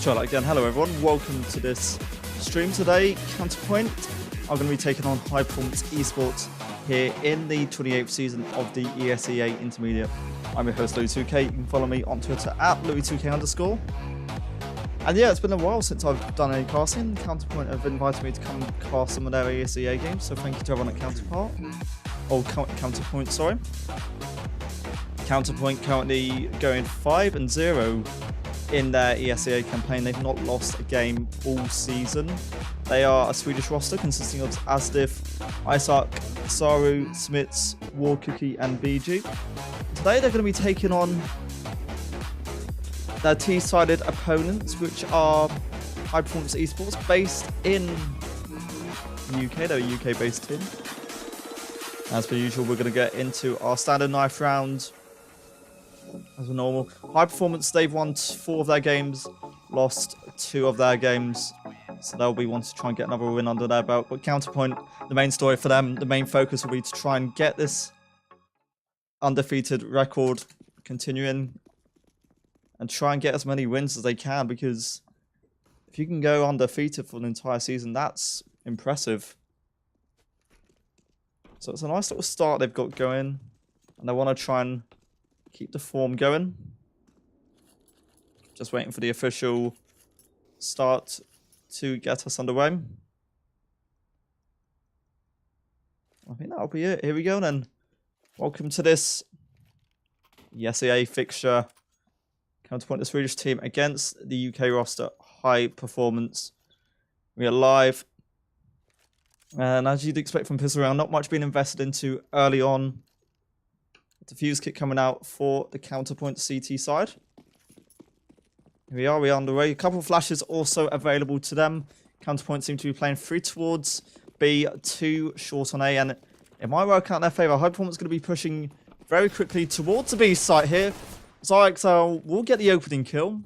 try that again. Hello everyone, welcome to this stream today. CounterPoint are going to be taking on High Performance Esports here in the 28th season of the ESEA Intermediate. I'm your host Louis2k. You can follow me on Twitter at Louis2k_. And yeah, it's been a while since I've done any casting. CounterPoint have invited me to come cast some of their ESEA games, so thank you to everyone at CounterPoint, sorry. CounterPoint currently going 5-0 in their ESEA campaign. They've not lost a game all season. They are a Swedish roster consisting of Asdif, Isaac, Saru, Smits, Warcookie and BG. Today they're going to be taking on their T-sided opponents, which are High Performance Esports based in the UK. They're a UK based team. As per usual, we're going to get into our standard knife round as normal. High Performance, they've won 4 of their games, lost 2 of their games, so they'll be wanting to try and get another win under their belt. But CounterPoint, the main story for them, the main focus will be to try and get this undefeated record continuing and try and get as many wins as they can, because if you can go undefeated for an entire season, that's impressive. So it's a nice little start they've got going, and they want to try and keep the form going. Just waiting for the official start to get us underway. I think that'll be it. Here we go then. Welcome to this ESEA fixture. CounterPoint, the Swedish team against the UK roster, High Performance. We are live. And as you'd expect from Pistol Round, not much being invested into early on. Defuse kit coming out for the CounterPoint CT side. Here we are, we're underway. A couple of flashes also available to them. CounterPoint seem to be playing 3 towards B, 2 short on A, and it might work out in their favour. High Performance is going to be pushing very quickly towards the B site here. Zarexel will get the opening kill.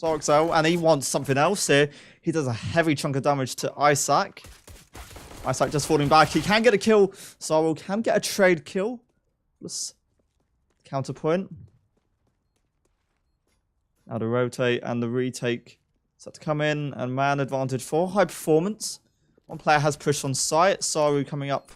Zarexel, and he wants something else here. He does a heavy chunk of damage to Isaac. Isaac just falling back. He can get a kill. Zarel can get a trade kill. CounterPoint. Now the rotate and the retake set to come in, and man advantage for High Performance. One player has pushed on site. Saru coming up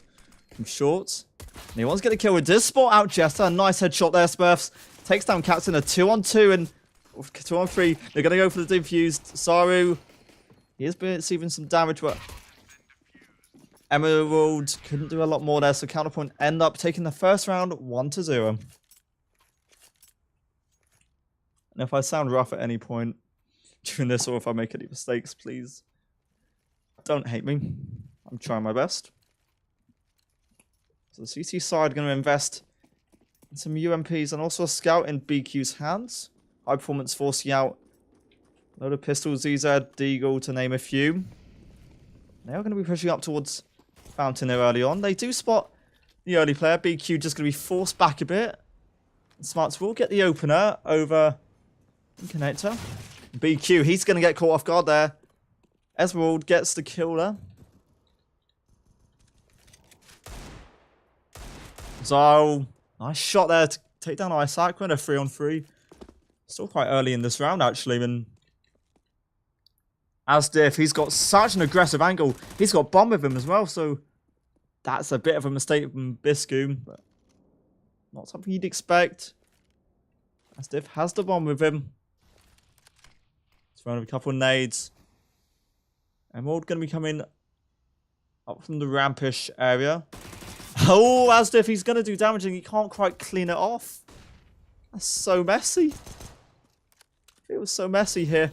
from short. And he wants to get a kill with this. Spot out Jester. A nice headshot there, Smurfs. Takes down Captain. A 2-on-2 and 2-on-3. They're going to go for the defused. Saru. He is receiving some damage, but Emerald couldn't do a lot more there, so CounterPoint end up taking the first round 1-0. And if I sound rough at any point during this, or if I make any mistakes, please don't hate me. I'm trying my best. So the CT side going to invest in some UMPs and also a scout in BQ's hands. High Performance forcing out a load of pistols, ZZ, Deagle, to name a few. They are going to be pushing up towards Fountain there early on. They do spot the early player. BQ just going to be forced back a bit. Smarts will get the opener over Connector. BQ, he's going to get caught off guard there. Esmeralda gets the kill there. Zyle, nice shot there to take down Isaac. We're in a 3-on-3. Still quite early in this round, actually. And Asdif, he's got such an aggressive angle. He's got bomb with him as well, so that's a bit of a mistake from Biscoom, but not something you'd expect. Asdif has the bomb with him. Throwing a couple of nades. Emerald going to be coming up from the rampish area. Oh, Asdif, he's going to do damage and he can't quite clean it off. That's so messy. It was so messy here.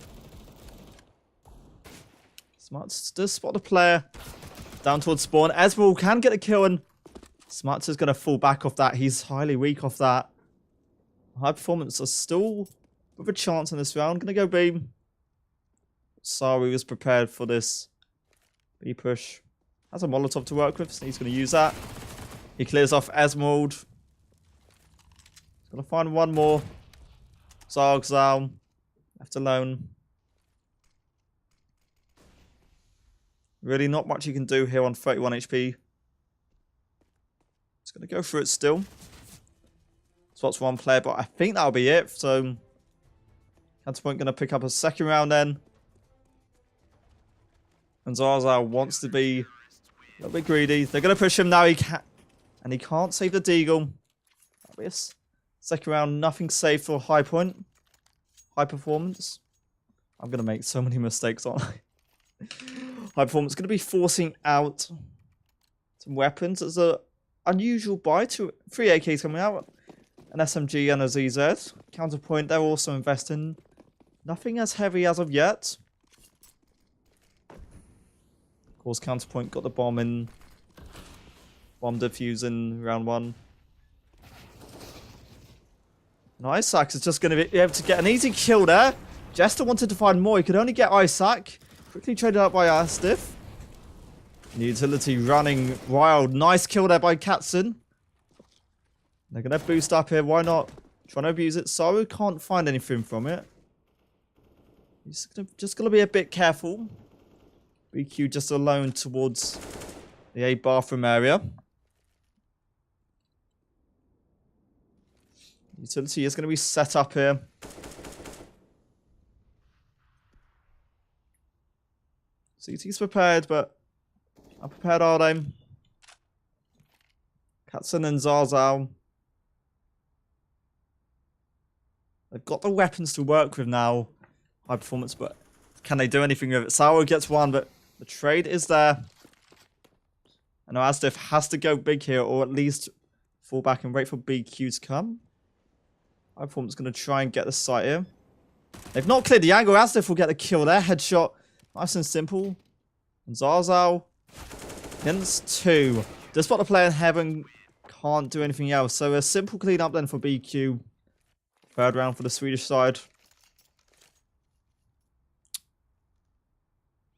Smarts does spot the player down towards spawn. Esmeralda can get a kill, and Smarts is going to fall back off that. He's highly weak off that. High Performance are still with a chance in this round. Going to go beam. Saru is prepared for this B push. Has a Molotov to work with, so he's going to use that. He clears off Esmeralda. He's going to find one more. Zargzal left alone. Really not much you can do here on 31 HP. He's going to go for it still. Spots one player, but I think that'll be it. So CounterPoint going to pick up a second round then. And Zaza wants to be a little bit greedy. They're going to push him now. He can't save the Deagle. That'll be a second round. Nothing safe for High Point. High Performance. I'm going to make so many mistakes, aren't I? High Performance going to be forcing out some weapons. There's an unusual buy. 3 AKs coming out. An SMG and a ZZ. CounterPoint, they're also investing. Nothing as heavy as of yet. Of course, CounterPoint got the bomb in. Bomb defuse in round 1. And Isaac is just going to be able to get an easy kill there. Jester wanted to find more. He could only get Isaac. Quickly traded up by Astiff. The utility running wild. Nice kill there by Katzen. They're going to boost up here. Why not? Trying to abuse it. Saru can't find anything from it. He's just going to be a bit careful. BQ just alone towards the A bathroom area. Utility is going to be set up here. CT's prepared, but unprepared are they? Katzen and Zarzal. They've got the weapons to work with now. High Performance, but can they do anything with it? Saru gets one, but the trade is there. And Asdiff has to go big here, or at least fall back and wait for BQ to come. High Performance going to try and get the site here. They've not cleared the angle. Asdiff will get the kill there. Headshot. Nice and simple. And Zarzal against 2. The spot the player in heaven can't do anything else. So a simple cleanup then for BQ. Third round for the Swedish side.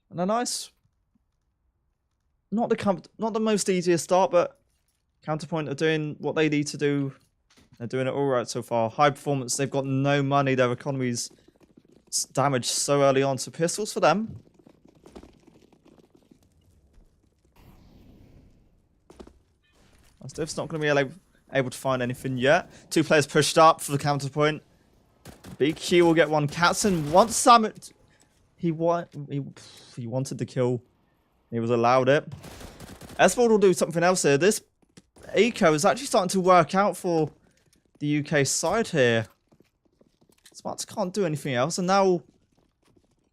And a nice, not the most easiest start, but CounterPoint are doing what they need to do. They're doing it all right so far. High Performance, they've got no money. Their economy's damaged so early on. So pistols for them. Stiff's not going to be able to find anything yet. 2 players pushed up for the CounterPoint. BQ will get one. Katzen wants some. He wanted the kill. He was allowed it. Esvold will do something else here. This eco is actually starting to work out for the UK side here. Smarts can't do anything else. And now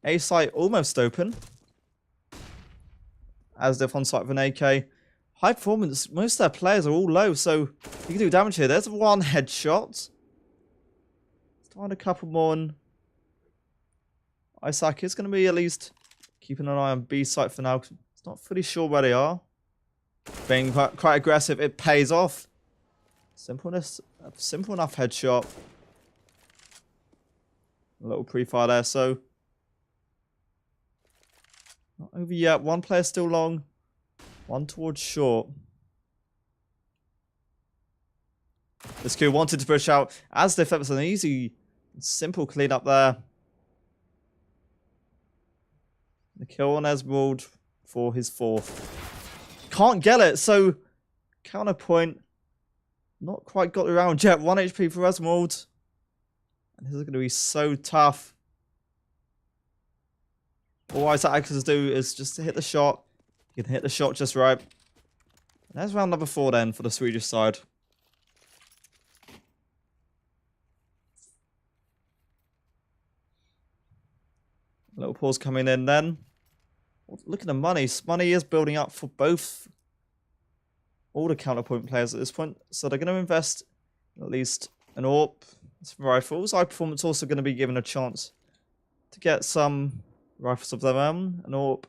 A site almost open. As they're on site with an AK. High Performance, most of their players are all low, so you can do damage here. There's one headshot. Let's find a couple more. And Isaac is going to be at least keeping an eye on B site for now. It's not fully sure where they are. Being quite aggressive, it pays off. Simple enough headshot. A little pre-fire there, so not over yet. One player still long. One towards short. This Q wanted to push out. As if that was an easy, simple cleanup there. The kill on Esmeralda for his 4th. Can't get it, so CounterPoint not quite got around yet. 1 HP for Esmeralda. And this is going to be so tough. All Isaac has to do is just to hit the shot. You can hit the shot just right. And there's round number 4 then for the Swedish side. A little pause coming in then. Look at the money. Money is building up for all the CounterPoint players at this point. So they're going to invest in at least an AWP, some rifles. High Performance also going to be given a chance to get some rifles of their own. An AWP.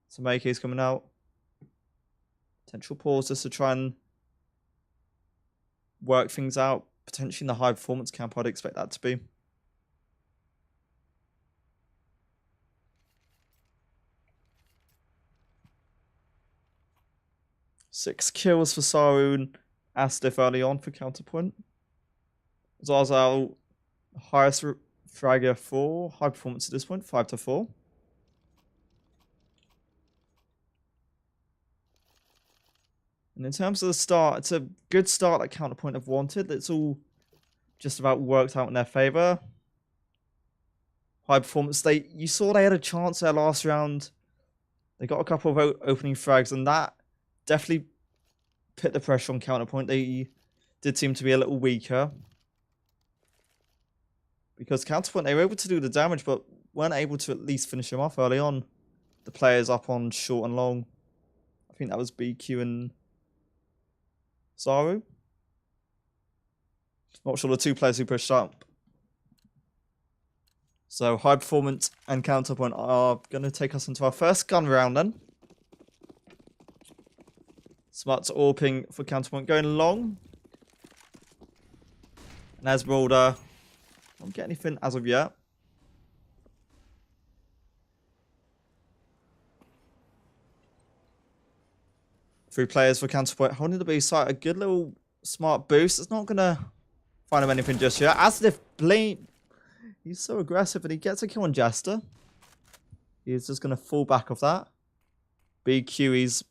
Some AKs coming out. Potential pauses to try and work things out. Potentially in the high performance camp, I'd expect that to be. Six kills for Saru. Astif early on for CounterPoint. Zarzal, highest fragger for high performance at this point, 5-4. And in terms of the start, it's a good start that CounterPoint have wanted. It's all just about worked out in their favour. High Performance, you saw they had a chance there last round. They got a couple of opening frags, and that definitely put the pressure on Counterpoint. They did seem to be a little weaker. Because Counterpoint, they were able to do the damage, but weren't able to at least finish him off early on. The players up on short and long. I think that was BQ and Zaru. Not sure the two players who pushed up. So High Performance and Counterpoint are going to take us into our first gun round then. Smart's AWPing for Counterpoint going long. And Esmeralda, don't get anything as of yet. Three players for Counterpoint holding the B site. A good little smart boost. It's not going to find him anything just yet. As if Blame, he's so aggressive and he gets a kill on Jester. He's just going to fall back off that. BQ, he's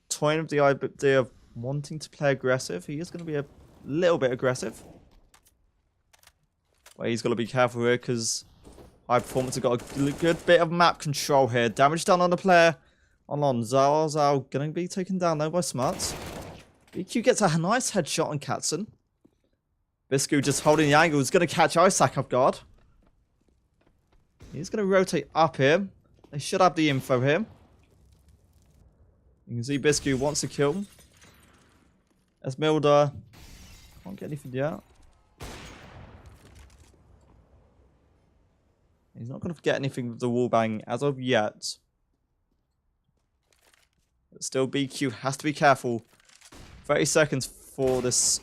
toying with the idea of wanting to play aggressive. He is going to be a little bit aggressive. Well, he's got to be careful here because High Performance have got a good bit of map control here. Damage done on the player. On Zao going to be taken down though by Smarts. BQ gets a nice headshot on Katzen. Biscu just holding the angle. He's going to catch Isaac off guard. He's going to rotate up here. They should have the info here. You can see Biscu wants to kill. Esmeralda can't get anything yet. He's not going to get anything with the wallbang as of yet. But still, BQ has to be careful. 30 seconds for this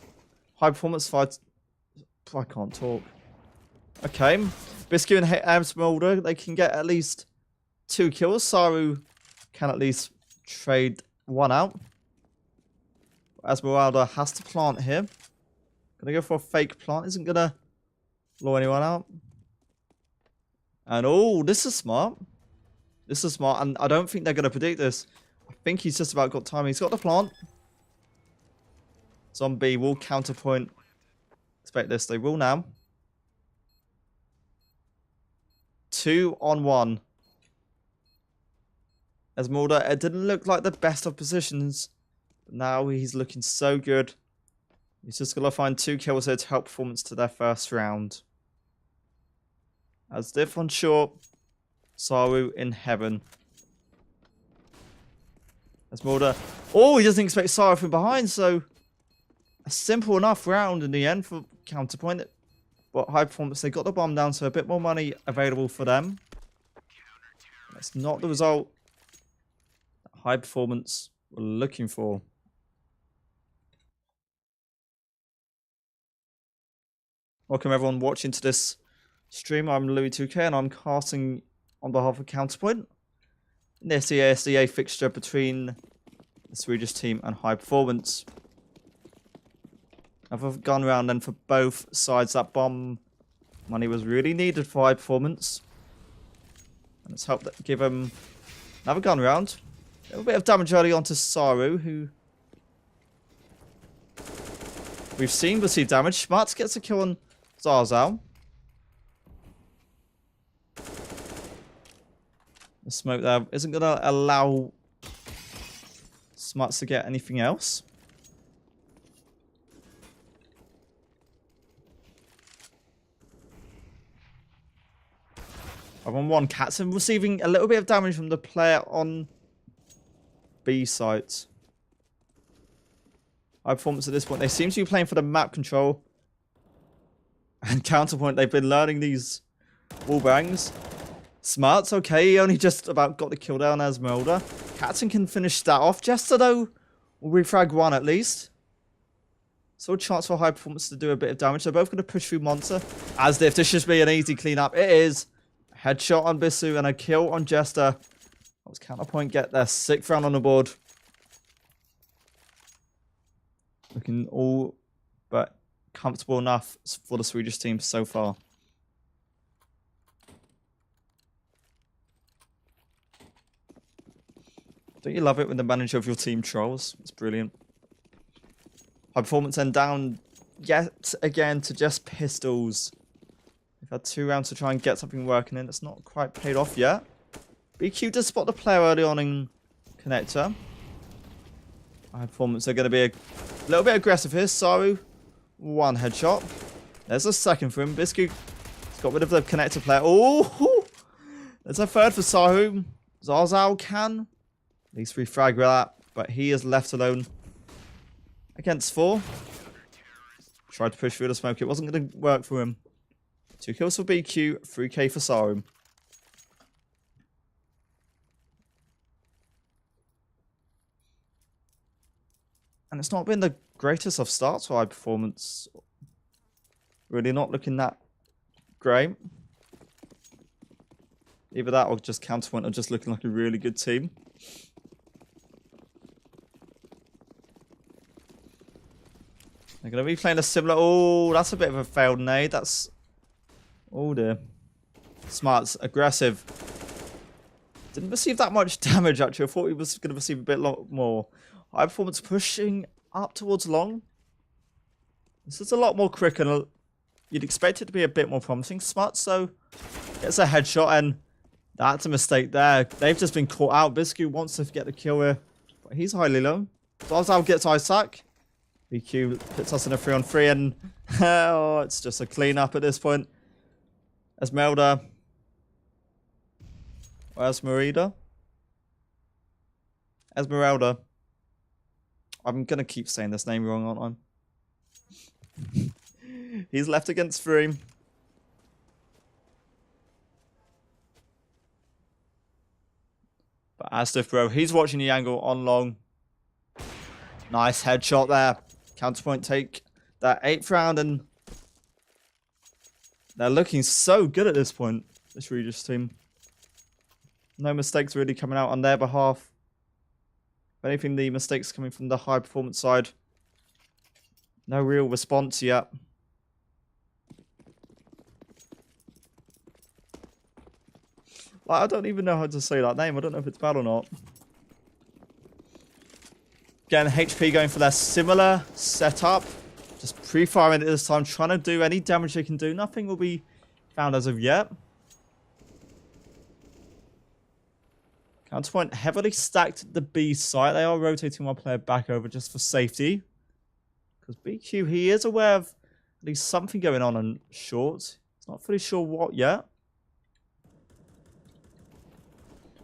High Performance fight. I can't talk. Okay. Biscu and Esmeralda, they can get at least 2 kills. Saru can at least trade 1 out. Esmeralda has to plant here. Gonna go for a fake plant. Isn't gonna lure anyone out. And oh, this is smart. This is smart. And I don't think they're gonna predict this. I think he's just about got time. He's got the plant. Zombie will Counterpoint. Expect this. They will now. 2 on 1. Esmeralda, it didn't look like the best of positions. But now he's looking so good. He's just going to find 2 kills here to help Performance to their first round. As Diff on short. Saru in heaven. Esmeralda. Oh, he doesn't expect Saru from behind, so a simple enough round in the end for Counterpoint. But High Performance, they got the bomb down, so a bit more money available for them. That's not the result that High Performance were looking for. Welcome everyone watching to this stream. I'm Louis2K and I'm casting on behalf of Counterpoint. In this ESEA fixture between the Swedish team and High Performance. Another gun round then for both sides. That bomb money was really needed for High Performance. And it's helped give him another gun round. A little bit of damage early on to Saru, who we've seen receive damage. Smarts gets a kill on Zarzal. The smoke there isn't going to allow Smarts to get anything else. 5-on-1. Katzen receiving a little bit of damage from the player on B site. High Performance at this point. They seem to be playing for the map control. And Counterpoint, they've been learning these wall bangs. Smarts, okay. He only just about got the kill down Esmeralda. Katzen can finish that off. Jester, though, will refrag 1 at least. So a chance for High Performance to do a bit of damage. They're both going to push through Monster. As if this should be an easy cleanup. It is. Headshot on Bisu and a kill on Jester. That was Counterpoint get their 6th round on the board. Looking all but comfortable enough for the Swedish team so far. Don't you love it when the manager of your team trolls? It's brilliant. High Performance then down yet again to just pistols. They've Had 2 rounds to try and get something working in. It's not quite paid off yet. BQ does spot the player early on in connector. High performance are going to be a little bit aggressive here. Saru, 1 headshot. There's a second for him. Biscu got rid of the connector player. Oh, there's a third for Saru. Zarzal can at least refrag with that, but he is left alone against 4. Tried to push through the smoke. It wasn't going to work for him. 2 kills for BQ, 3k for Saru. And it's not been the greatest of starts for high performance. Really not looking that great. Either that or just CounterPoint are just looking like a really good team. They're going to be playing a similar... Oh, that's a bit of a failed nade. That's... Oh dear. Smart's aggressive. Didn't receive that much damage actually. I thought he was going to receive a bit more. High performance pushing up towards long. This is a lot more quick and you'd expect it to be a bit more promising. Smart, so gets a headshot and that's a mistake there. They've just been caught out. Biscu wants to get the kill here, but he's highly low. Zarzal gets Isaac. BQ puts us in a 3-on-3 and oh, it's just a clean up at this point. Esmeralda. Where's Merida? Esmeralda. I'm going to keep saying this name wrong, aren't I? He's left against 3. But Astif, bro, he's watching the angle on long. Nice headshot there. CounterPoint take that 8th round and they're looking so good at this point, this Regis team. No mistakes really coming out on their behalf. If anything, the mistakes coming from the high performance side. No real response yet. Like, I don't even know how to say that name. I don't know if it's bad or not. Again, HP going for their similar setup. Just pre-firing it this time. Trying to do any damage they can do. Nothing will be found as of yet. CounterPoint heavily stacked the B site. They are rotating one player back over just for safety. Because BQ, he is aware of at least something going on short. He's not fully sure what yet.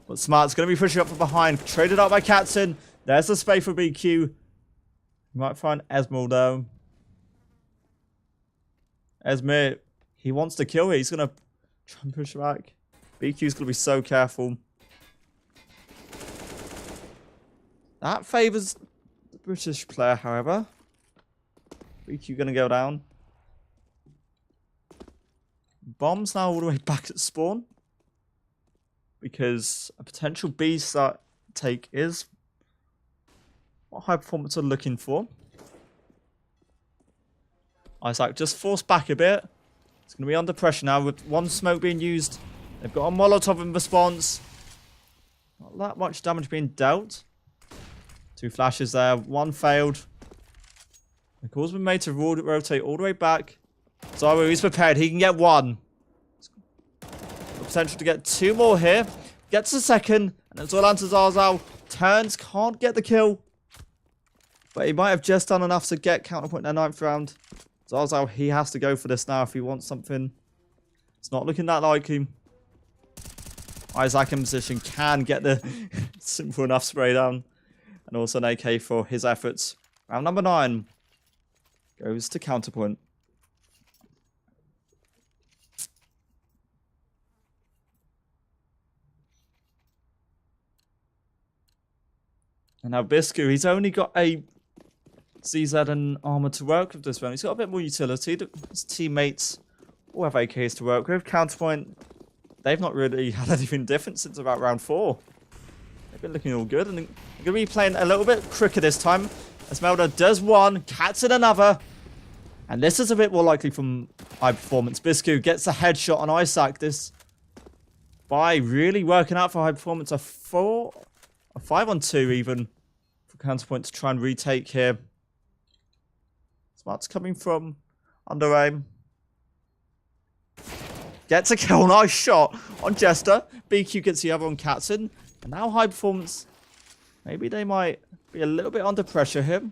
But Smart's going to be pushing up from behind. Traded up by Katzen. There's the space for BQ. You might find Esmeralda though. Esmer, he wants to kill her. He's going to try and push back. BQ's going to be so careful. That favours the British player, however. BQ going to go down. Bombs now all the way back at spawn. Because a potential B start take is what high performance are looking for. Isaac just forced back a bit. It's going to be under pressure now with 1 smoke being used. They've got a Molotov in response. Not that much damage being dealt. 2 flashes there. 1 failed. The call's been made to rotate all the way back. Zaru, he's prepared. He can get 1. The potential to get 2 more here. Gets a second. And it's all on to Zarzal. Turns. Can't get the kill. But he might have just done enough to get CounterPoint in the 9th round. Zarzal, he has to go for this now if he wants something. It's not looking that likely. Isaac in position can get the simple enough spray down. And also an AK for his efforts. Round number 9 goes to CounterPoint. And now Biscu, he's only got a CZ and armor to work with this round. He's got a bit more utility. His teammates all have AKs to work with. CounterPoint, they've not really had anything different since about round 4. They've been looking all good. And they're going to be playing a little bit quicker this time. Esmeralda does 1, Cat's in another. And this is a bit more likely from high performance. Biscu gets a headshot on Isaac. This by really working out for high performance. A 5-on-2 even for CounterPoint to try and retake here. Smart's coming from under aim. Gets a kill. Nice shot on Jester. BQ gets the other on Katzen. And now High Performance. Maybe they might be a little bit under pressure here.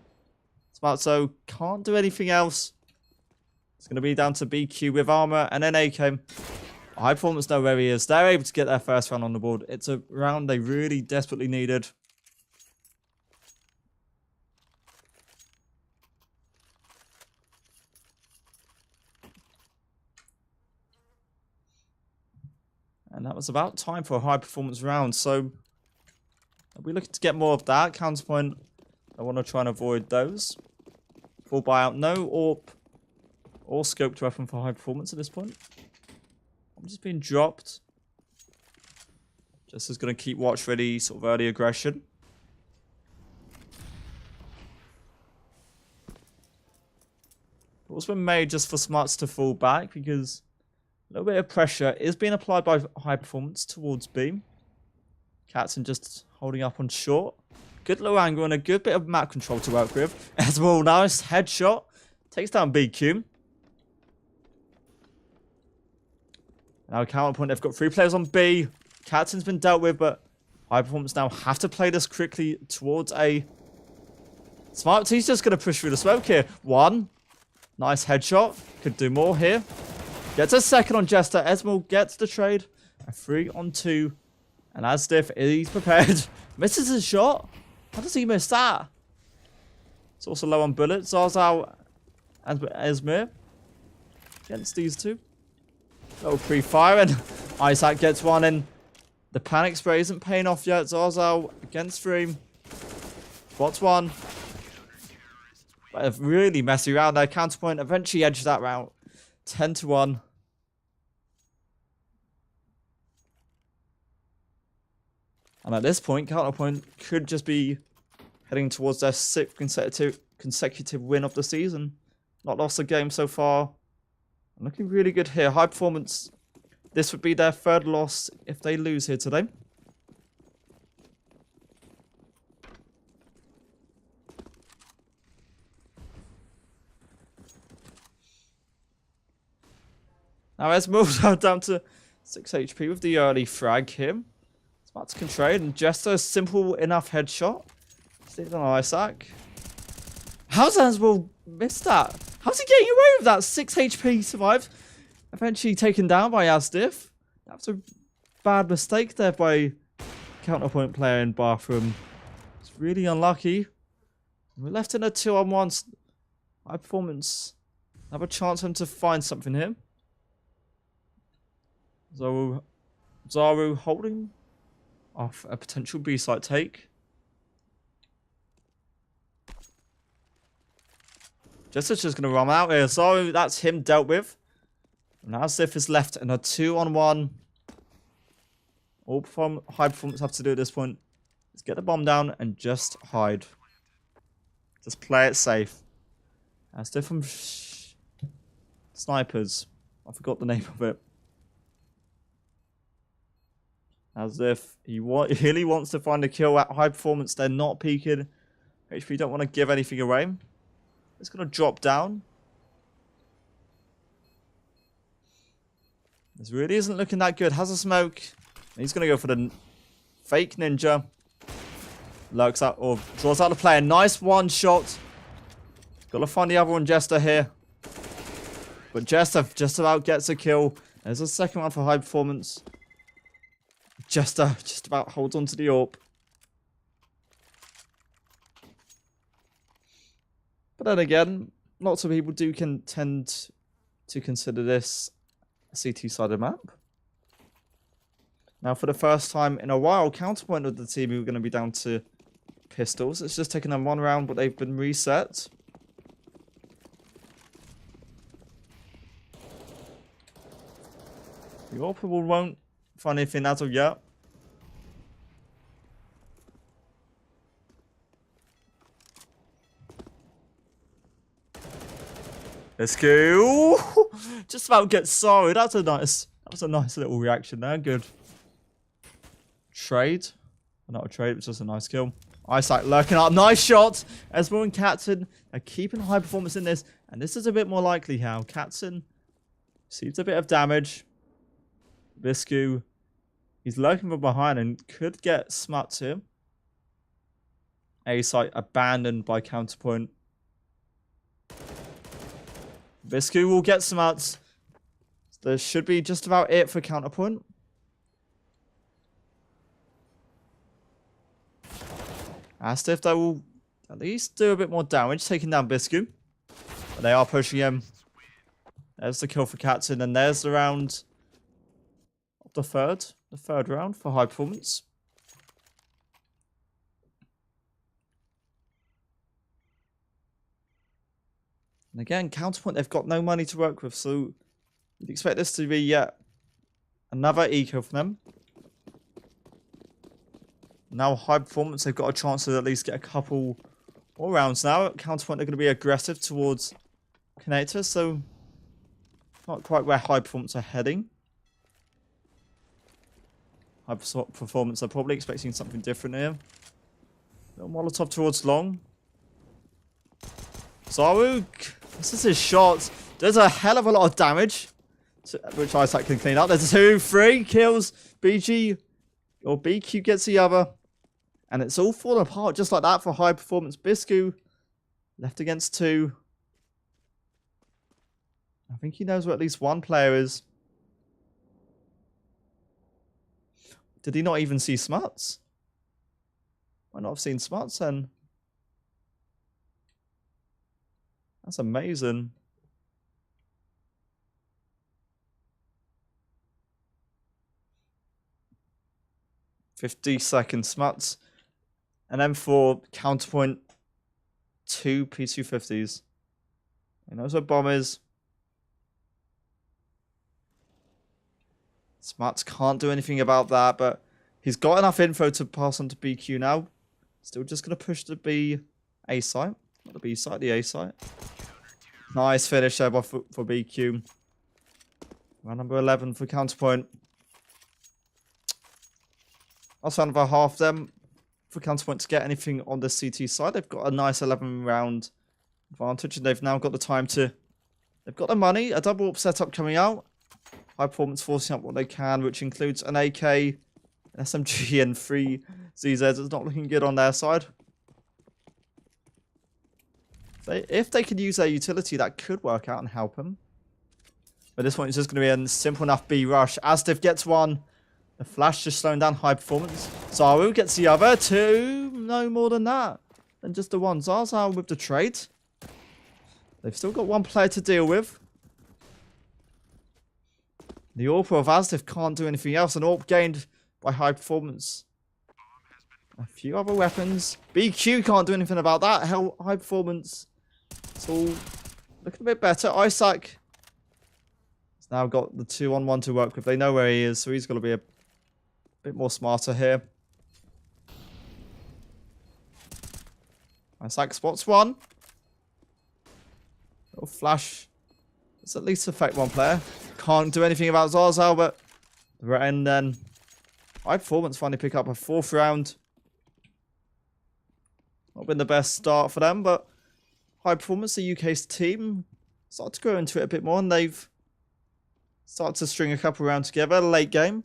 Smart so can't do anything else. It's going to be down to BQ with armor and then AK. High Performance know where he is. They're able to get their first round on the board. It's a round they really desperately needed. And that was about time for a high performance round. So are we looking to get more of that? CounterPoint, I want to try and avoid those. Full buyout, no AWP or scoped weapon for high performance at this point. I'm just being dropped. Just is going to keep watch ready, sort of early aggression. It's been made just for Smarts to fall back because a little bit of pressure is being applied by high performance towards B. Katzen just holding up on short. Good low angle and a good bit of map control to work with. As well, nice headshot. Takes down BQ. Now CounterPoint, they've got 3 players on B. Katzen's been dealt with, but high performance now have to play this quickly towards A. Smart, he's just going to push through the smoke here. 1. Nice headshot. Could do more here. Gets a second on Jester. Esmel gets the trade. A 3 on 2. And Asdiff is prepared. Misses his shot. How does he miss that? It's also low on bullets. Zarzal and Esmir against these two. Little pre-fire and Isaac gets one in. The panic spray isn't paying off yet. Zarzal against 3. Spots 1. But a really messy round there. CounterPoint eventually edged that round. 10-1. And at this point, CounterPoint could just be heading towards their 6th consecutive win of the season. Not lost a game so far. Looking really good here. High performance. This would be their 3rd loss if they lose here today. Now Esmeralda down to 6 HP with the early frag here. Smarts can trade and Jester a simple enough headshot. Stayed on Isaac. How's Esmeralda missed that? How's he getting away with that? 6 HP survived. Eventually taken down by Asdiff. That was a bad mistake there by CounterPoint player in bathroom. It's really unlucky. We're left in a 2-on-1. High performance. Have a chance for him to find something here. Zaru holding off a potential B-site take. Jester's just going to run out here. Zaru, that's him dealt with. And now Ziff is left in a 2-on-1. All high performance have to do at this point is get the bomb down and just hide. Just play it safe. As different snipers. I forgot the name of it. As if he really wants to find a kill at high performance. They're not peeking. HP don't want to give anything away. It's going to drop down. This really isn't looking that good. Has a smoke. He's going to go for the fake ninja. Lurks out or draws out the player. Nice one shot. Got to find the other one, Jester here. But Jester just about gets a kill. There's a second one for high performance. Jester just about holds on to the AWP. But then again, lots of people do tend to consider this a CT-sided map. Now, for the first time in a while, CounterPoint of the team who are going to be down to pistols. It's just taken them 1 round, but they've been reset. The AWP won't find anything as of yet. Let's go. Just about get sorry. That was a nice little reaction there. Good. Trade. Not a trade, it was just a nice kill. Isaac lurking up. Nice shot. Esmo and Katzen are keeping high performance in this. And this is a bit more likely how Katzen receives a bit of damage. Biscu, he's lurking from behind and could get smuts here. A site abandoned by CounterPoint. Biscu will get smuts. There should be just about it for CounterPoint. Astif, they will at least do a bit more damage, taking down Biscu. But they are pushing him. There's the kill for Katzen, and there's the round of the third round for high performance. And again, CounterPoint, they've got no money to work with, so you'd expect this to be yet another eco for them. Now high performance, they've got a chance to at least get a couple more rounds now. CounterPoint, they're going to be aggressive towards Connector, so not quite where high performance are heading. High performance, they're probably expecting something different here. Little Molotov towards long. Zaruk, this is his shot. Does a hell of a lot of damage, which Isaac can clean up. There's 3 kills. BG or BQ gets the other. And it's all falling apart just like that for high performance. Biscu left against 2. I think he knows where at least one player is. Did he not even see Smuts? Might not have seen Smuts then. That's amazing. "50-second Smuts." And then for CounterPoint, 2 P250s. He knows where bomb is. Smuts can't do anything about that, but he's got enough info to pass on to BQ now. Still just going to push the B A site. Not the B site, the A site. Nice finish there for BQ. Round number 11 for CounterPoint. That's round about half them for CounterPoint to get anything on the CT side. They've got a nice 11-round advantage, and they've now got the time to... They've got the money, a double up setup coming out. High performance forcing up what they can, which includes an AK, an SMG, and 3 ZZs. It's not looking good on their side. If they could use their utility, that could work out and help them. But this one is just going to be a simple enough B rush. Astif gets 1. The flash just slowing down high performance. Zaru gets the other 2. No more than that. Than just the 1. Zaza with the trade. They've still got 1 player to deal with. The AWP of Astif can't do anything else. An AWP gained by high performance. A few other weapons. BQ can't do anything about that. Hell, high performance. It's all looking a bit better. Isaac has now got the 2-on-1 to work with. They know where he is, so he's got to be a bit more smarter here. Isaac spots 1. Little flash. Let's at least affect 1 player. Can't do anything about Zarzal, but and then high performance finally pick up a 4th round. Not been the best start for them, but high performance, the UK's team, started to grow into it a bit more, and they've started to string a couple rounds together. Late game,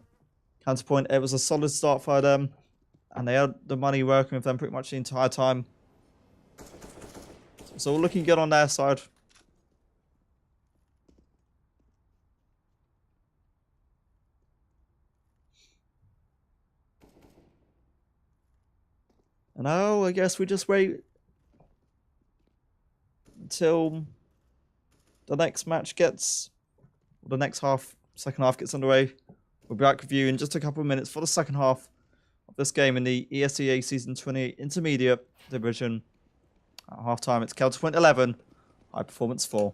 CounterPoint, it was a solid start for them, and they had the money working with them pretty much the entire time. So it's all looking good on their side. And now I guess we just wait until the next match gets, the next second half gets underway. We'll be back with you in just a couple of minutes for the second half of this game in the ESEA Season 28 Intermediate Division. At halftime, it's CounterPoint 11, High Performance 4.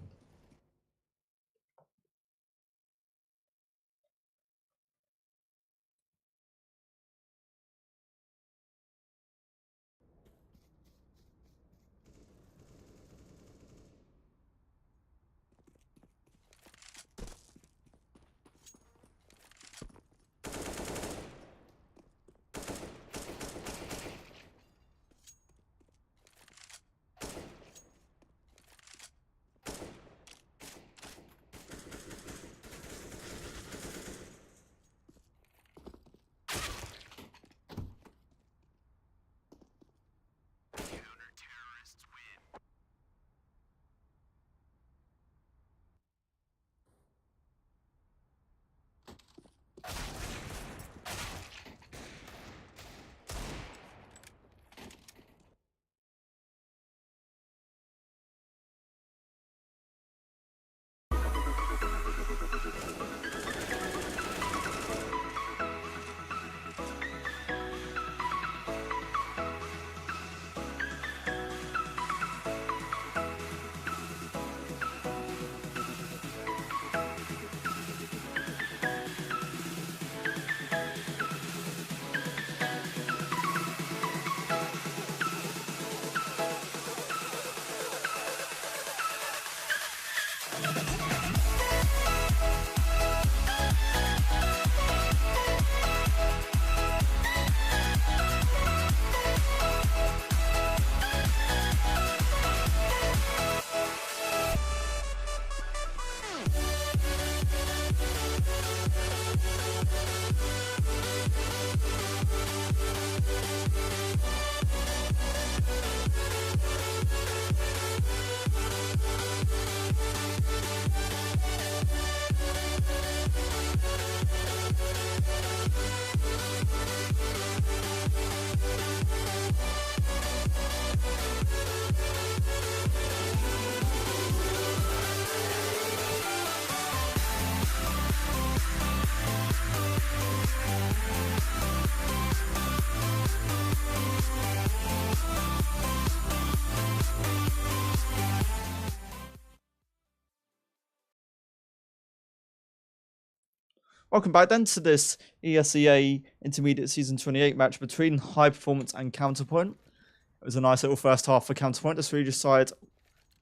Welcome back then to this ESEA Intermediate Season 28 match between High Performance and CounterPoint. It was a nice little first half for CounterPoint. The Swedish side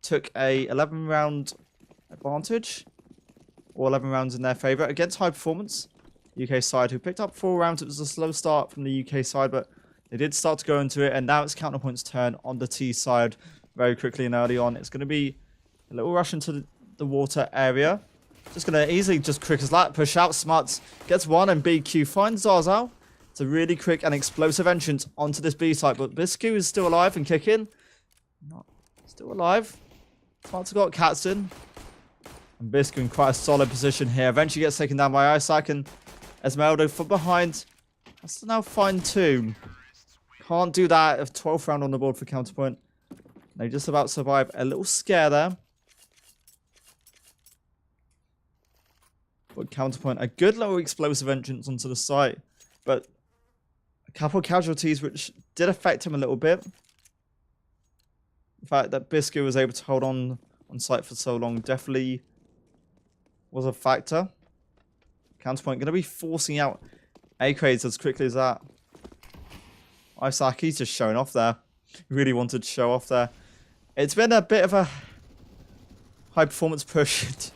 took a 11-round advantage, or 11 rounds in their favour against High Performance. UK side who picked up 4 rounds. It was a slow start from the UK side, but they did start to go into it, and now it's CounterPoint's turn on the T side very quickly and early on. It's going to be a little rush into the water area. Just going to easily, just quick as that, push out. Smuts gets one, and BQ finds Zarzal. It's a really quick and explosive entrance onto this B site, but Biscu is still alive and kicking. Not still alive. Smuts got Katzen. And Biscu in quite a solid position here. Eventually gets taken down by Isaac, and Esmeralda from behind has to now find 2. Can't do that. A 12th round on the board for CounterPoint. They just about survive a little scare there. But CounterPoint, a good little explosive entrance onto the site, but a couple of casualties which did affect him a little bit. The fact that Biscu was able to hold on site for so long definitely was a factor. CounterPoint going to be forcing out A-Crades as quickly as that. Isaki's just showing off there. Really wanted to show off there. It's been a bit of a high performance push.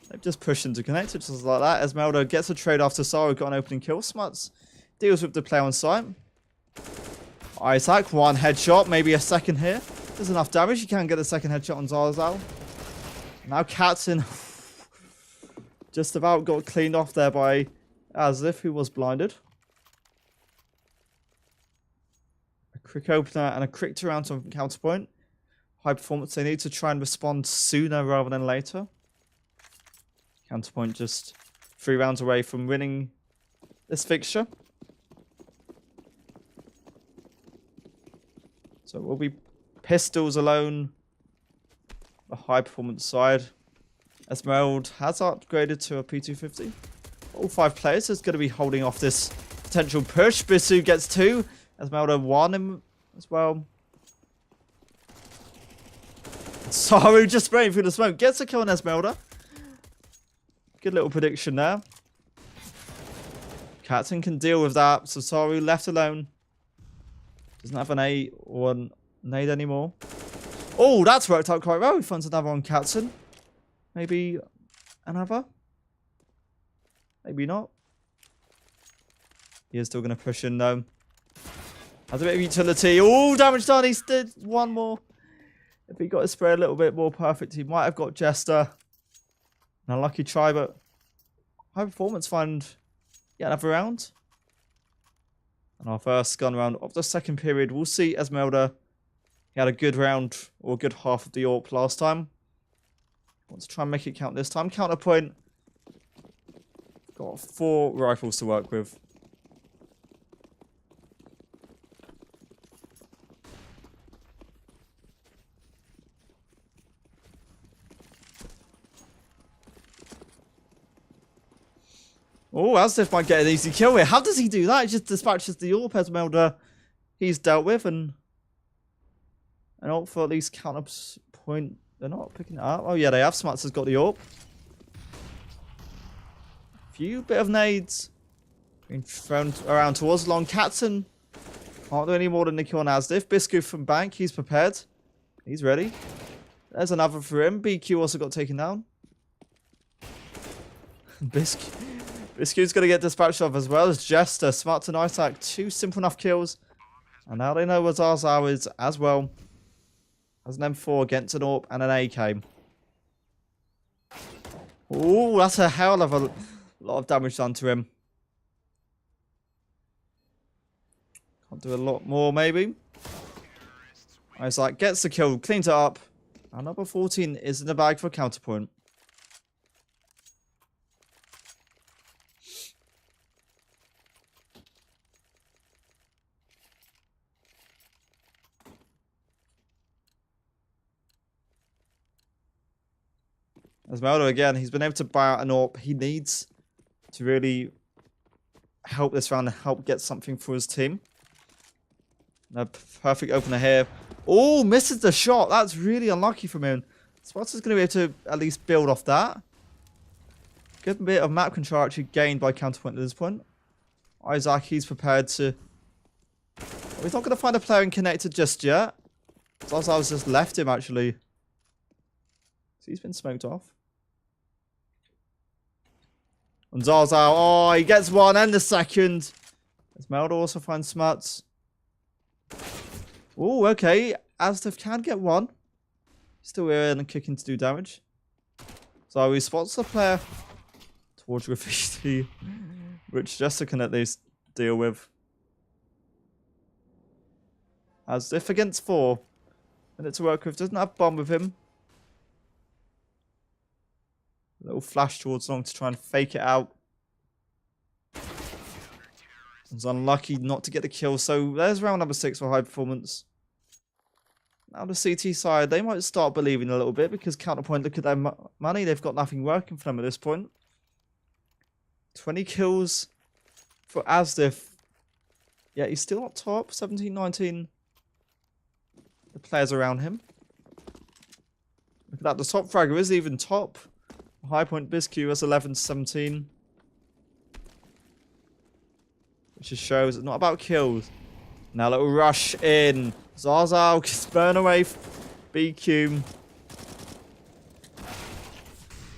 They've just pushed into connect, just like that. Esmeralda gets a trade after Saru got an opening kill. Smuts deals with the play on site. Isaac, 1 headshot, maybe a second here. There's enough damage. You can get a second headshot on Zarzal. Now Katzen just about got cleaned off there by Asif, who was blinded. A quick opener and a quick turnaround on CounterPoint. High performance. They need to try and respond sooner rather than later. CounterPoint just 3 rounds away from winning this fixture. So it will be pistols alone. The high performance side. Esmeralda has upgraded to a P250. All 5 players is going to be holding off this potential push. Bisu gets 2. Esmeralda 1 him as well. Saru just spraying through the smoke. Gets a kill on Esmeralda. Good little prediction there. Katzen can deal with that. So Saru left alone. Doesn't have an A or a nade anymore. Oh, that's worked out quite well. He finds another on Katzen. Maybe another? Maybe not. He is still going to push in though. Has a bit of utility. Oh, damage done. He did 1 more. If he got his spray a little bit more perfect, he might have got Jester. An unlucky try, but high performance find yet another round. And our first gun round of the second period. We'll see Esmeralda. He had a good round, or a good half of the AWP last time. Wants to try and make it count this time. CounterPoint. Got 4 rifles to work with. Oh, Asif might get an easy kill here. How does he do that? He just dispatches the AWP. Esmeralda he's dealt with, and AWP for at least CounterPoint. They're not picking it up. Oh yeah, they have. Smuts has got the AWP. Few bit of nades being thrown around towards long. Katzen can't do any more than the kill on Asif. Biscu from bank. He's prepared. He's ready. There's another for him. BQ also got taken down. Biscuit's going to get dispatched off as well as Jester. Smart and Isaac. 2 simple enough kills. And now they know what Zarzal is as well. As an M4 against an AWP and an AK. Oh, that's a hell of a lot of damage done to him. Can't do a lot more maybe. Isaac gets the kill. Cleans it up. And number 14 is in the bag for CounterPoint. Esmeralda again, he's been able to buy out an AWP. He needs to really help this round and help get something for his team. A perfect opener here. Oh, misses the shot. That's really unlucky from him. Sparta's going to be able to at least build off that. Good bit of map control actually gained by Counterpoint at this point. Isaac, he's prepared to... He's not going to find a player in connected just yet. Zarzal's just left him, actually. So he's been smoked off. And Zarzal, oh, he gets one and the second. Esmeralda also finds Smuts. Oh, okay. Asdef can get one. Still in and kicking to do damage. So he spots the player towards Graffiti, which Jester can at least deal with. Asdef against 4. Minute to work with. Doesn't have bomb with him. A little flash towards long to try and fake it out. He's unlucky not to get the kill. So there's round number 6 for high performance. Now the CT side, they might start believing a little bit because Counterpoint, look at their money. They've got nothing working for them at this point. 20 kills for Asdef. Yeah, he's still not top. 17, 19. The players around him. Look at that. The top fragger is even top. High point Biscu has 11 to 17. Which just shows it's not about kills. Now a little rush in. Zarzal gets burned away. BQ.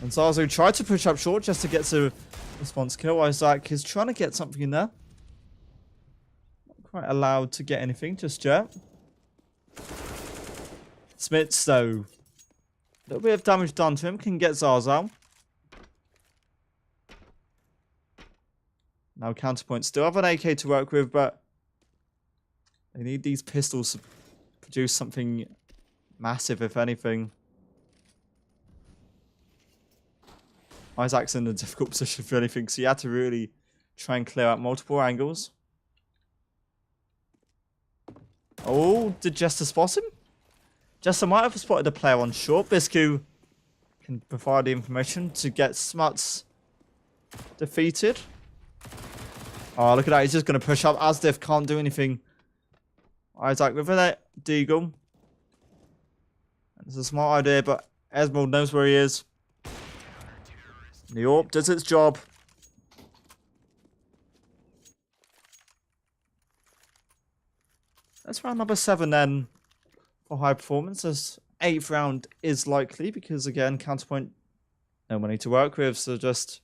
And Zarzal tried to push up short just to get to response kill. Isaac is trying to get something in there. Not quite allowed to get anything just yet. Smits though. A little bit of damage done to him. Can get Zarzal. Now Counterpoint still have an AK to work with, but they need these pistols to produce something massive, if anything. Isaac's in a difficult position for anything, so you had to really try and clear out multiple angles. Oh, did Jester spot him? Jester might have spotted a player on short. Biscu can provide the information to get Smuts defeated. Oh, look at that. He's just going to push up. Asdef can't do anything. Isaac with a deagle. It's a smart idea, but Esmeralda knows where he is. The AWP does its job. That's round number 7 then for high performance. This 8th round is likely because, again, Counterpoint, no money to work with, so just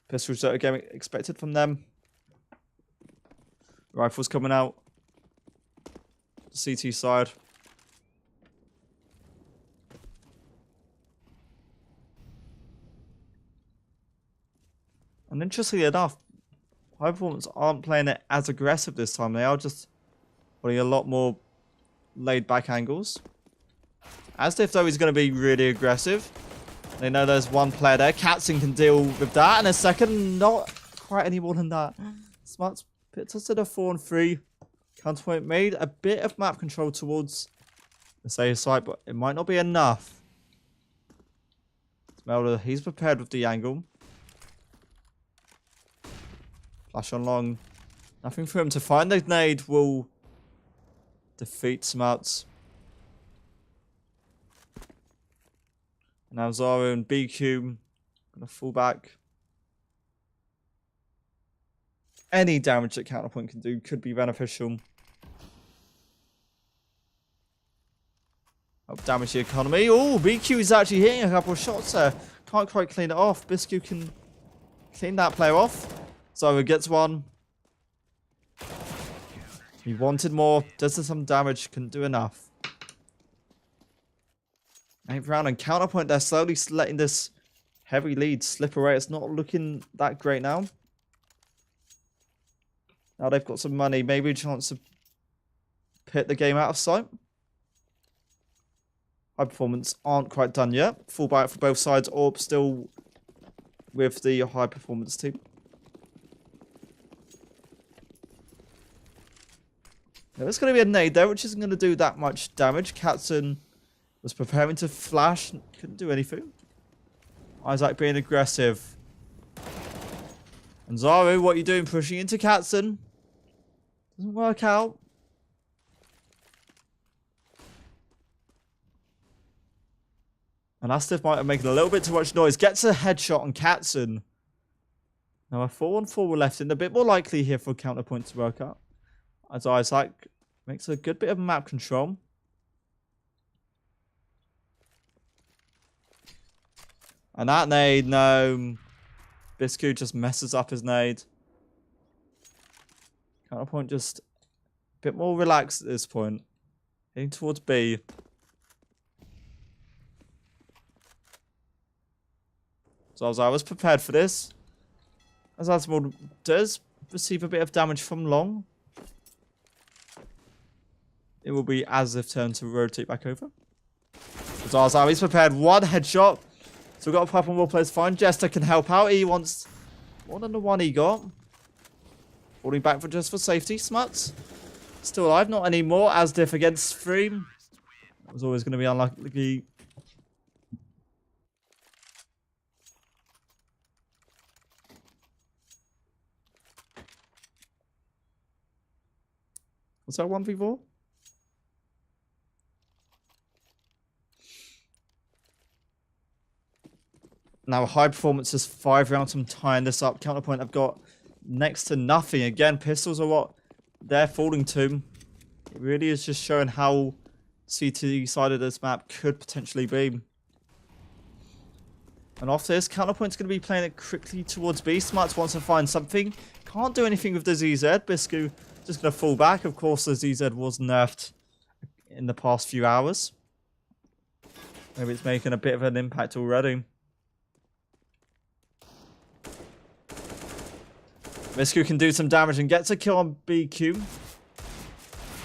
pistols that are getting expected from them. Rifles coming out. CT side. And interestingly enough, high performance aren't playing it as aggressive this time. They are just putting a lot more laid back angles. Asdef though is going to be really aggressive. They know there's one player there. Katzin can deal with that. And a second, not quite any more than that. Smuts puts us at a 4 and 3. Counterpoint made a bit of map control towards the safe side, but it might not be enough. Esmeralda, he's prepared with the angle. Flash on long. Nothing for him to find. The nade will defeat Smuts. Now Zara and BQ gonna fall back. Any damage that Counterpoint can do could be beneficial. Help damage the economy. Oh, BQ is actually hitting a couple of shots there. Can't quite clean it off. Biscu can clean that player off. Zara gets one. He wanted more. Does some damage. Couldn't do enough. 8th round and Counterpoint. They're slowly letting this heavy lead slip away. It's not looking that great now. Now they've got some money. Maybe a chance to pit the game out of sight. High performance aren't quite done yet. Full buyout for both sides. Orb still with the high performance team. Now there's going to be a nade there, which isn't going to do that much damage. Katzin was preparing to flash. Couldn't do anything. Isaac being aggressive. And Zaru, what are you doing? Pushing into Katzin. Doesn't work out. And Astif might have made a little bit too much noise. Gets a headshot on Katzin. Now a 4-on-4 were left in. A bit more likely here for counterpoint to work out. As Isaac makes a good bit of map control. And that nade, no. Biscu just messes up his nade. Counterpoint just a bit more relaxed at this point. Heading towards B. So I was prepared for this. As Asmod does receive a bit of damage from long. It will be as if turn to rotate back over. So he's prepared. One headshot. So we've got a pipe on more players fine. Jester can help out. He wants more than the one he got. Falling back for safety. Smuts. Still alive. Not anymore. As diff against Stream. That was always going to be unlucky. Was that 1v4? Now, high performance is 5 rounds from tying this up. Counterpoint have got next to nothing. Again, pistols are what they're falling to. It really is just showing how CT side of this map could potentially be. And after this, Counterpoint's going to be playing it quickly towards B. Smuts wants to find something. Can't do anything with the ZZ. Biscu just going to fall back. Of course, the ZZ was nerfed in the past few hours. Maybe it's making a bit of an impact already. Biscu can do some damage and gets a kill on BQ.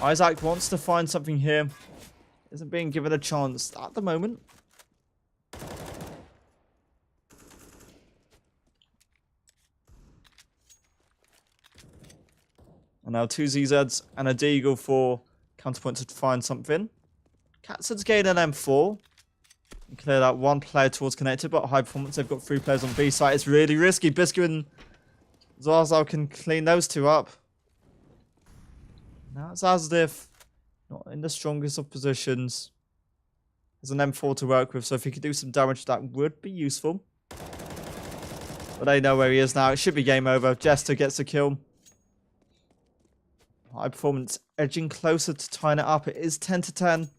Isaac wants to find something here. Isn't being given a chance at the moment. And now 2 ZZs and a Deagle for Counterpoint to find something. Katson's gained an M4. And clear that one player towards connected, but high performance. They've got 3 players on B site. It's really risky. Biscu and Zarzal can clean those 2 up. Now it's Asdif, not in the strongest of positions. There's an M4 to work with, so if he could do some damage, that would be useful. But they know where he is now. It should be game over. Jester gets a kill. High performance edging closer to tying it up. It is 10-10.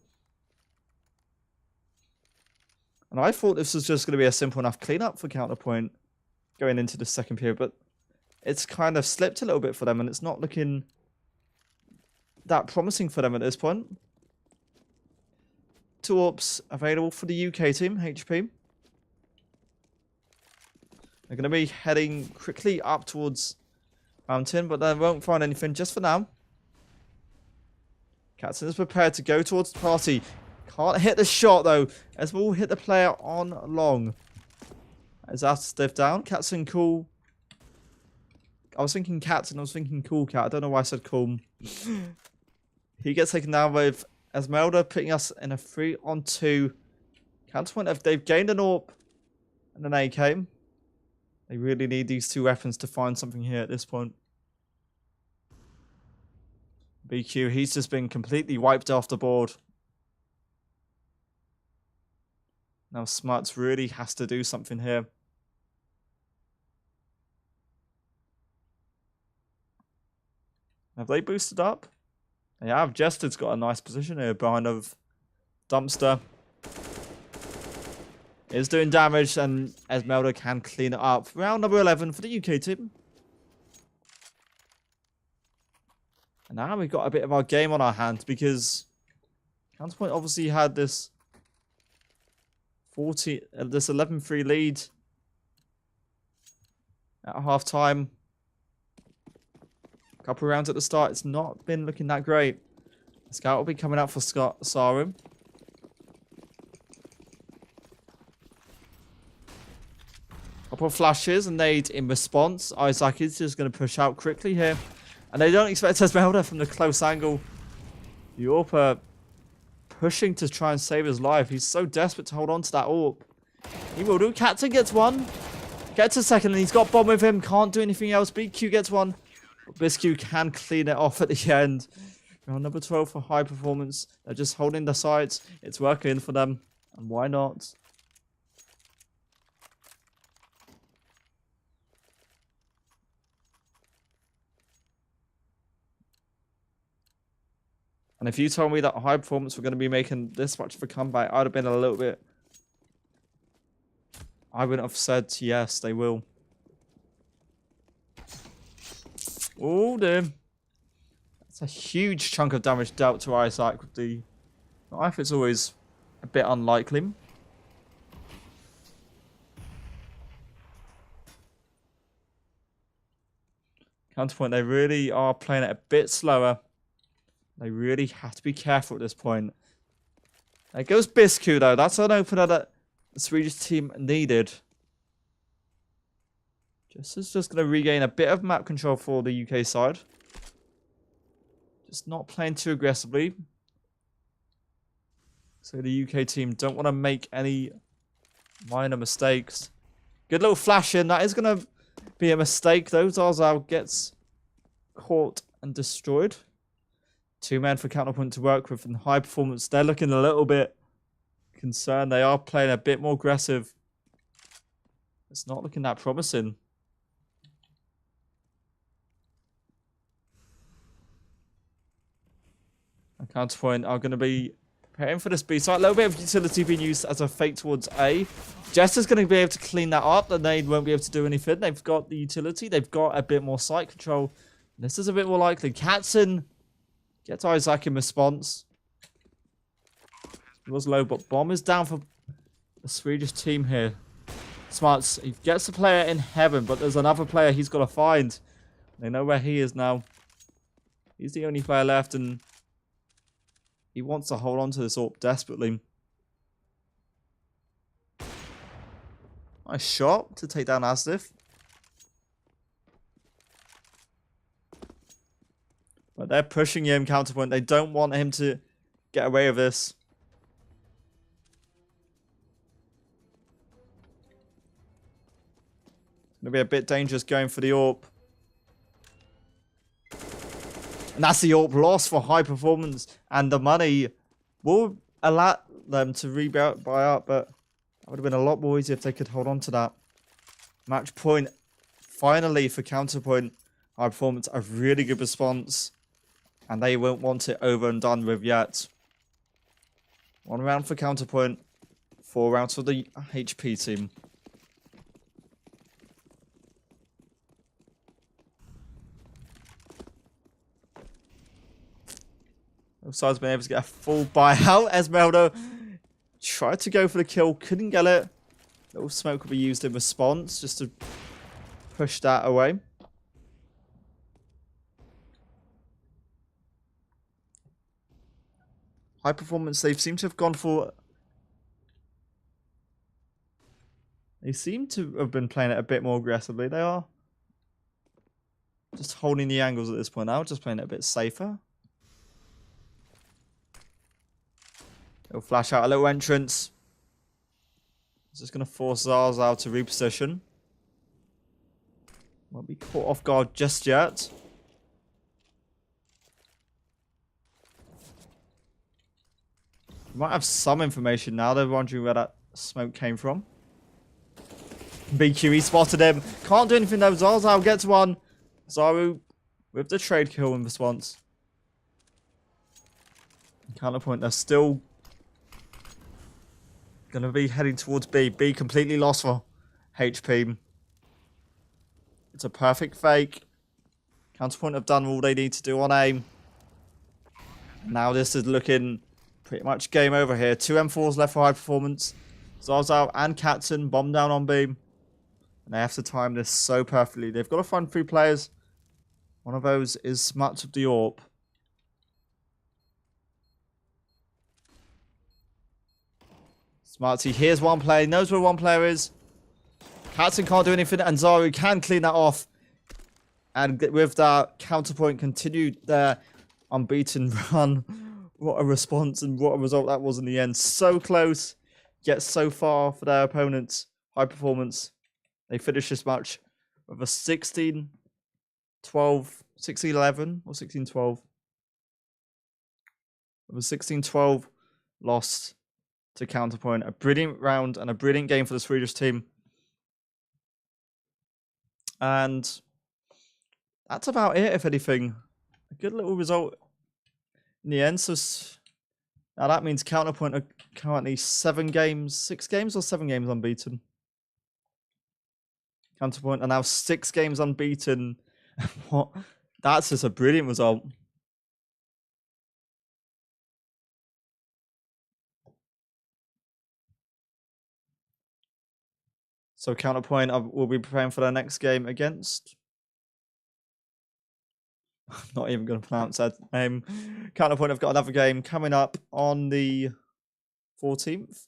And I thought this was just going to be a simple enough cleanup for Counterpoint going into the second period, but it's kind of slipped a little bit for them, and it's not looking that promising for them at this point. 2 AWPs available for the UK team, HP. They're going to be heading quickly up towards Mountain, but they won't find anything just for now. Katzen is prepared to go towards the party. Can't hit the shot, though, as we'll hit the player on long. As that's stiff down. Katzen cool. I was thinking Cats and I was thinking Cool Cat. I don't know why I said Cool. He gets taken down with Esmeralda, putting us in a 3-on-2. Counterpoint, they've gained an AWP and an AK. They really need these 2 weapons to find something here at this point. BQ, he's just been completely wiped off the board. Now Smuts really has to do something here. Have they boosted up? They have. Jester's got a nice position here behind of Dumpster. Is doing damage, and Esmeralda can clean it up. Round number 11 for the UK team. And now we've got a bit of our game on our hands, because Counterpoint obviously had this 11-3 lead at half time. Couple rounds at the start, it's not been looking that great. Scout will be coming out for Sarum. Couple of flashes and nade in response. Isaac is just going to push out quickly here. And they don't expect Esmeralda from the close angle. Yorpa pushing to try and save his life. He's so desperate to hold on to that AWP. He will do. Captain gets one. Gets a second and he's got bomb with him. Can't do anything else. BQ gets one. Biscu can clean it off at the end. Round number 12 for high performance. They're just holding the sides. It's working for them. And why not? And if you told me that High Performance were going to be making this much of a comeback, I'd have been a little bit... I wouldn't have said yes, they will. Oh, damn. That's a huge chunk of damage dealt to Isaac with the knife. It's always a bit unlikely. CounterPoint, they really are playing it a bit slower. They really have to be careful at this point. There goes Biscu, though. That's an opener that the Swedish team needed. Just going to regain a bit of map control for the UK side. Just not playing too aggressively. So the UK team don't want to make any minor mistakes. Good little flash in. That is going to be a mistake, though. Zarzal gets caught and destroyed. 2 men for CounterPoint to work with, and High Performance, they're looking a little bit concerned. They are playing a bit more aggressive. It's not looking that promising. And CounterPoint are going to be preparing for this B site. A little bit of utility being used as a fake towards A. Jester's going to be able to clean that up, and they won't be able to do anything. They've got the utility. They've got a bit more site control. This is a bit more likely. Katzen gets Isaac in response. It was low, but bomb is down for the Swedish team here. Smarts, he gets the player in heaven, but there's another player he's got to find. They know where he is now. He's the only player left, and he wants to hold on to this AWP desperately. Nice shot to take down Asdif. But they're pushing him, CounterPoint. They don't want him to get away with this. It's going to be a bit dangerous going for the AWP. And that's the AWP loss for High Performance. And the money will allow them to buy up, but that would have been a lot more easier if they could hold on to that. Match point finally for CounterPoint. High Performance, a really good response. And they won't want it over and done with yet. 1 round for CounterPoint. 4 rounds for the HP team. Both sides been able to get a full buyout. Esmeralda tried to go for the kill, couldn't get it. Little smoke will be used in response just to push that away. High Performance, they seem to have gone for... They seem to have been playing it a bit more aggressively. They are just holding the angles at this point now, just playing it a bit safer. It'll flash out a little entrance. It's just going to force Zarzal to reposition. Won't be caught off guard just yet. We might have some information now. They're wondering where that smoke came from. BQE spotted him. Can't do anything though. Zarzal gets one. Zaru with the trade kill in response. CounterPoint, they're still going to be heading towards B. B completely lost for HP. It's a perfect fake. CounterPoint have done all they need to do on aim. Now this is looking pretty much game over here. 2 M4s left for High Performance. Zarzal and Katzen bomb down on B. And they have to time this so perfectly. They've got to find 3 players. One of those is Smuts of the AWP. Smarty hears one player, knows where one player is. Katzen can't do anything, and Zaru can clean that off. And with that, CounterPoint continued their unbeaten run. What a response and what a result that was in the end. So close, yet so far for their opponents. High Performance. They finished this match with a 16-12, 16-11 or 16-12. With a 16-12 loss to CounterPoint. A brilliant round and a brilliant game for the Swedish team. And that's about it, if anything. A good little result in the end. So now that means CounterPoint are currently 6 games or 7 games unbeaten. CounterPoint are now 6 games unbeaten. What? That's just a brilliant result. So CounterPoint will be preparing for their next game against. I'm not even going to pronounce that name. CounterPoint have got another game coming up on the 14th.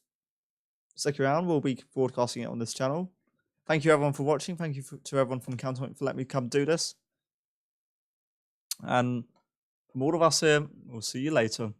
Second round, we'll be broadcasting it on this channel. Thank you everyone for watching. Thank you to everyone from CounterPoint for letting me come do this. And from all of us here, we'll see you later.